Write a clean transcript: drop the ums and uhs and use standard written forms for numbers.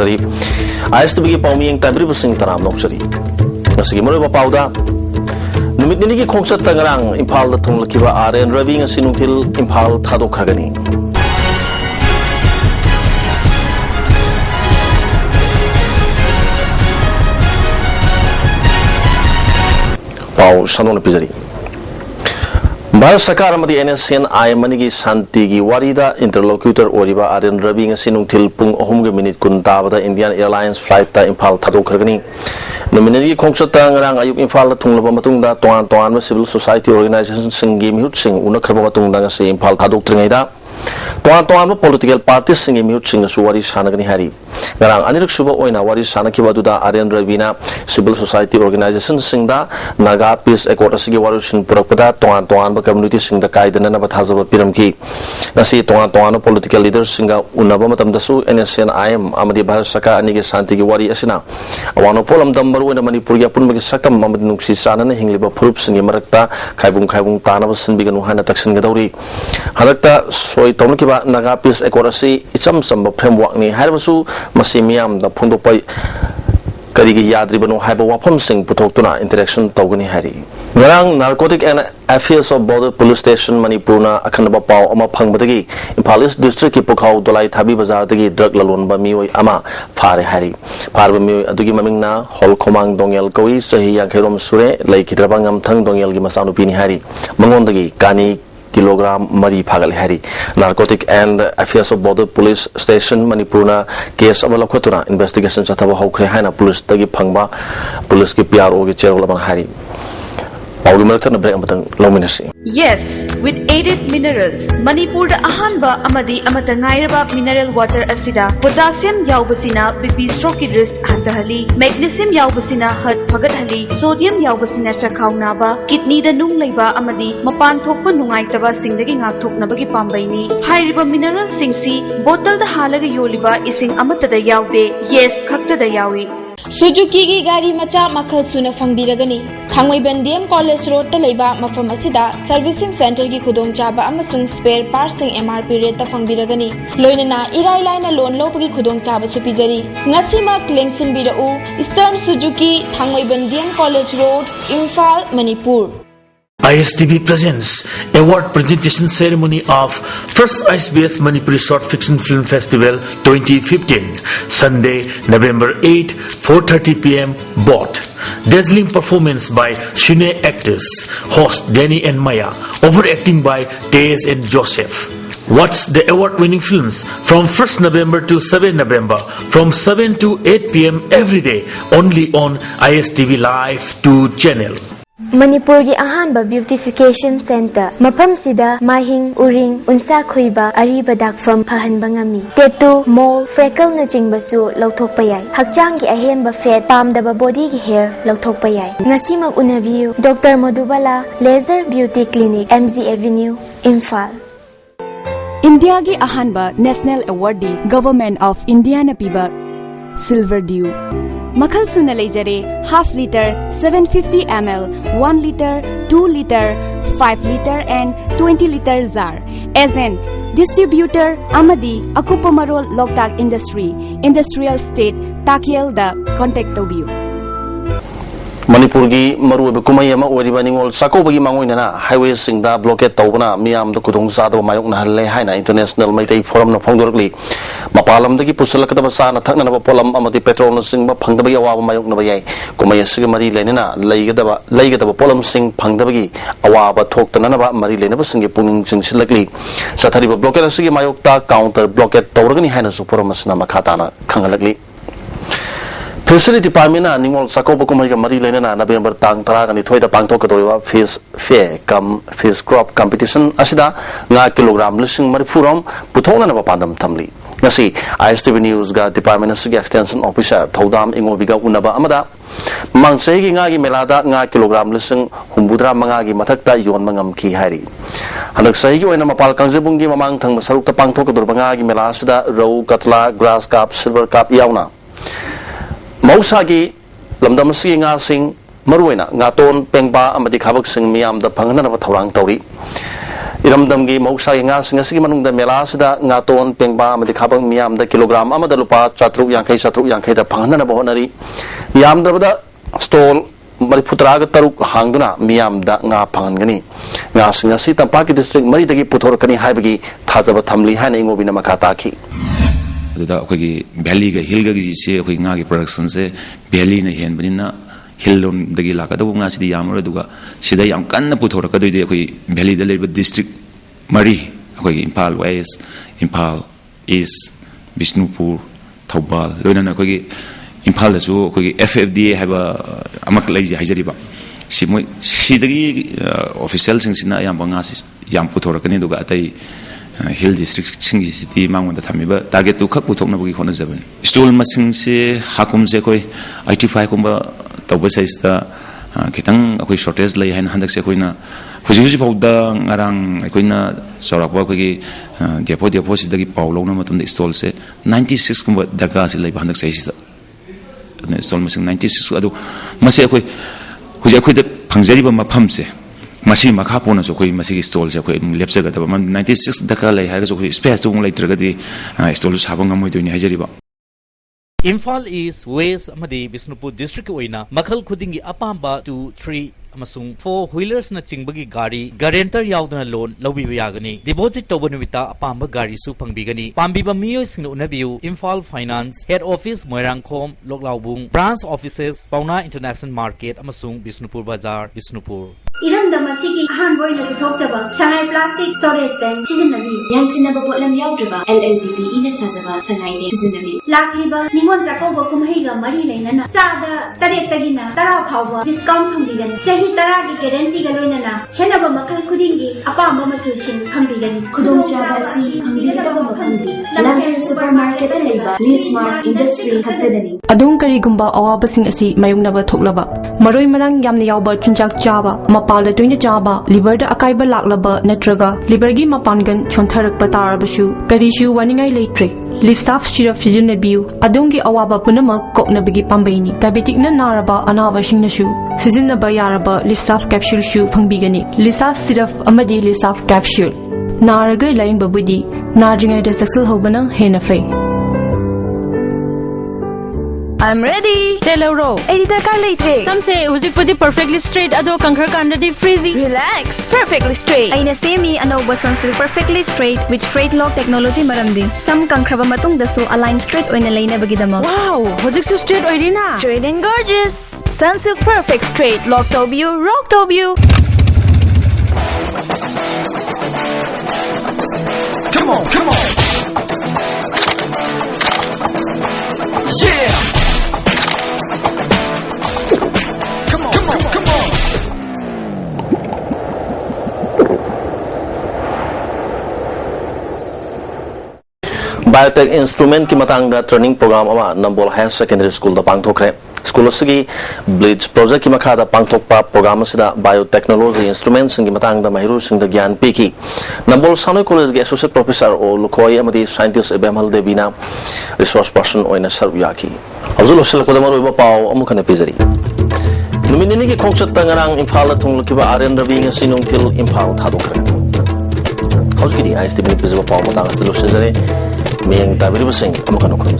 ꯊꯥꯖꯔꯤ ISTV ꯄꯥꯎꯃꯤꯌꯦꯡ ꯇꯥꯕꯤꯔꯤꯕꯁꯤꯡ ꯇꯔꯥꯝꯅ ꯑꯣꯛꯆꯔꯤ ꯉꯁꯤꯒꯤ ꯃꯔꯨꯑꯣꯏꯕ ꯄꯥꯎꯗ ꯅꯨꯃꯤꯠ ꯅꯤꯅꯤꯒꯤ ꯈꯣꯡꯆꯠꯇ ꯉꯔꯥꯡ ꯏꯝꯐꯥꯜꯗ ꯊꯨꯡꯂꯈꯤꯕ RN ꯔꯕꯤ ꯉꯁꯤ ꯅꯨꯡꯊꯤꯜ ꯏꯝꯐꯥꯜ ꯊꯥꯗꯣꯛꯈ꯭ꯔꯒꯅꯤ पाव सनोन पिजरी भारत सरकार NSNI मनिगी शांति की वारीदा इंटरलोक्यूटर ओरिबा RN Ravi ngasi nungthil pung 3:kun tabada Indian Airlines flight ta Imphal thadokhragani nominally khongchata ngarang ayuk Imphal la thunglaba matungda toan civil society organization singi mihut sing unakhraba matungda ngasi Imphal thadoktrinaida toan political parties singi mihut sing su wari sanagani hari ngarang anirak suba oina wari sanakiba duda RN Ravina civil society organization singda naga peace accord asigi warusin purakpada toan community singda kaidana na bathazaba piramki ngasi toan political leaders singa unaba matamdasu NSNI amadi Bharat Sarkar anigi shanti gi wari asina awano polam dambaru oina Manipuri gi apunbagi saktam amadi nungsi sanana hingliba phurup singi marakta khaibung tanaba sinbiganu hana taksin gadauri harakta soi tomkiba naga peace accord asi icham samba framework ni haibasu masimiyam da phungdokpai karigi yadribano haiba wafam sing puthokuna interaction tawgani hari ngarang narcotic and affairs of border police station Manipurna akhanaba paw ama phangbadagi Imphal East district ki Pukhau Dolai Thabi bazar dagi drug lalonba mioi ama phare hari pharba mioi adugi mamingna hol khomang dongel koi sahi yankherom sure lai kidraba ngamthang dongel gi masanu pini hari mangondagi kani kilogram mari phagal hari narcotic and affairs of border police station Manipurna case amala khotuna investigation chathaba hokre haina police tagi phangba police ki PRO gi cherolama hari Pauli Martha break amatang lominasi Yes, with aided minerals, Manipur da ahanba amadi amatangairaba mineral water asida potassium yaubasina BP stroke ki risk hantahali magnesium yaubasina heart phagat-hali sodium yaubasina chakhaunaba kidney da nung leiba amadi mapan thokpa nungaitaba singdagi ngakthoknabagi pambaini hairiba mineral singsi bottle da halaga yoliba ising amatada yaude yes khakta da yawi Suzuki ki gari macha makhal suna fangbiragani Thangmaiban DM College Road ta leiba mafam asida servicing center ki khudong chaba amasung spare parts sing MRP rate ta fangbiragani loinana irai laina loan lopagi khudong chaba su pijari ngasima lengsin birau Eastern Suzuki Thangmaiban DM College Road Imphal Manipur ISTV presents award presentation ceremony of First ISBS Manipuri Short Fiction Film Festival 2015 Sunday November 8 4:30 p.m. Bot dazzling performance by Shune actors host Danny and Maya overacting by Tez and Joseph Watch the award-winning films from 1st November to 7 November from 7 to 8 p.m. every day only on ISTV Live 2 channel Manipur gi ahanba beautification center mafam sida mahing uring unsa khoiba ariba dakfam phahanba ngami tattoo mole freckle na chingbasu lauthokpa yai hakchang gi ahenba fat pamdaba body gi hair lauthokpa yai ngasimak unabiu Dr. Madhubala Laser Beauty Clinic MZ Avenue Imphal India gi ahanba national awardee Government of India na piba Silver Dew Makhal suna leijare half liter 750 ml 1 liter 2 liter 5 liter and 20 liter jar as an distributor amadi akupamarol loktak industry industrial state takiel da contact tobiu Manipur gi maruba kumai ama oriba ningol sakoba gi mangoina highway singda blockade tawbana miyam da kudong sada mayok na halle haina international maitai forum na phongdorkli mapalam dagi pusalakada sa na thakna na polam amati petrol na singba phangdaba gi awa mayok na bayai kumai asigi mari lenina leigada polam sing phangdaba gi awa ba thoktana na ba mari lena ba singi puning jingsilakli sathari ba blockade asigi mayok ta counter blockade tawragani haina su forum asna makata na khangalakli Fishery Department na Ningol Sakoba Kumai Mari Lena November Tang Taragani Toida Pangtokatoriwa Fish Fair Fish Crop Competition Asida nga kilogram lising marifuram putona na papandam tamli ngasi ISTV News ga Department Sigi Extension Officer Thodam Ingobiga Unaba Amada Mangsegi nga gi melada nga kilogram lising humbudra manga gi mathakta yon mangam ki hari hanak sahi gi oina mapal kangjebung gi mamang thang saruk ta pangtokador banga gi mela sida rau katla grass carp silver carp yauna Mausagi lamdam si nga sing maruina nga ton pengba amadi khabak sing miyam da phangna na thawrang tawri Iramdam gi mausa nga singasigi manung da mela sida ngaton pengba amadi khabang miam da kilogram amada lupa 400 da phangna bahonari yam da stall mari putraga taruk hangduna miam da nga phangani nga singasi tampaki district mari dagi puthor kani haibagi thajaba thamli hana ingobina makata ki da akogi valley ga hill ga gi se akoi nga gi production se valley na hen banina Hillon dagi laka da bunga sidi yamura duga sida yam kanna puthora ka doide akoi valley da leba district mari akoi Impal West Impal East Bishnupur Thoubal loina na akoi Impal da su akoi FFDA haba amak lai hajari ba si moi sidagi official sing sina yam banga si yam puthora ka ni duga atai Hill district singi city mangon da thamiba target tu khak puthokna bugi khona jaban stol masing se hakum se koi 85 kumba tawba size da kitang akoi shortage lai hain handak se koina huji fawda ngarang koina sorakwa ko gi depo sidagi pawlo na matam de stall se 96 kumba daga se lai handak size da stall masing 96 adu mase akoi huji akoi da phangjari ba mafam se masi makha pona so koi masi stall se koi lepsa ga da 96 daka lai ha ga so koi space chung lai traga di stall sabang amoi doini hajari ba Imphal East West amadi Bishnupur district oina makhal khudingi apamba 2 3 amasung 4 wheelers na chingbagi gari guarantor yaudana loan lobi yagani deposit toba numita apamba gari su phangbigani pambiba miyoi singna unabiu Imphal Finance Head Office Moirangkhom Loklaubung Branch Offices Pauna International Market amasung Bishnupur Bazar Bishnupur Iramdam asigi ahan boina puthokjaba sangai plastic storage tank sizinnabi yansinaba potlam yaudraba LLDP ina sajaba sangai de sizinnabi lakliba ningol jakoba kumhaiga mari leinana chada tarektagina tara phawba discount phambigani chahi tara gi guarantee ga loinana henaba makhal khudingi apamba machu sing phambigani khudong chaba si phambigaba makhandi lamher supermarket leba Leasmart Industry khattadani adung karigumba awabasing asi mayungnaba thoklaba maroi marang yamna yawba chunjak chaba mapal da toina chaba liver da akaiba laklaba natraga liver gi mapangan chontharakpa tarabasu karishu waningai leitre lifsaf syrup sizinnabiu adungi awaba punama koknabagi pambaini diabetic na naraba anaba singnasu sizinnaba yaraba lifsaf capsule shu phangbigani lifsaf syrup amadi lifsaf capsule naraga laing babudi narjingai da saksal hobana hena fai I'm ready. Telero. Editor car late. Some say hujik pudi perfectly straight ado kankhar kandadi freezy. Relax. Perfectly straight. Aina semi anoba sunsilk perfectly straight with straight lock technology maramdi. Some kankraba matung dasu align straight oina laina bagidamo. Wow. Hujik su straight oirina. Straight and gorgeous. Sunsilk perfect straight lock tobio rock tobio. Come on, come on. Yeah. Biotech instrument ki matang da training program ama Nambol Higher Secondary School da pangthokre school asigi Blitz project ki makha da pangthokpa program asida biotechnology instruments ki matang da mahiru sing da gyan piki Nambol Sanoi College ge associate professor o Lukoi amadi scientist Ebemhal Devina resource person oina sarvyaki azul hosel ko da maro ba paw amukhane pizari numinini ki khongchat tangarang Imphal thunglukiba Aryan Ravi nga sinung til Imphal thadokre hauski di ISTV ni pizaba paw matang asilo sejare Miyang tabiri basing amukan ukurang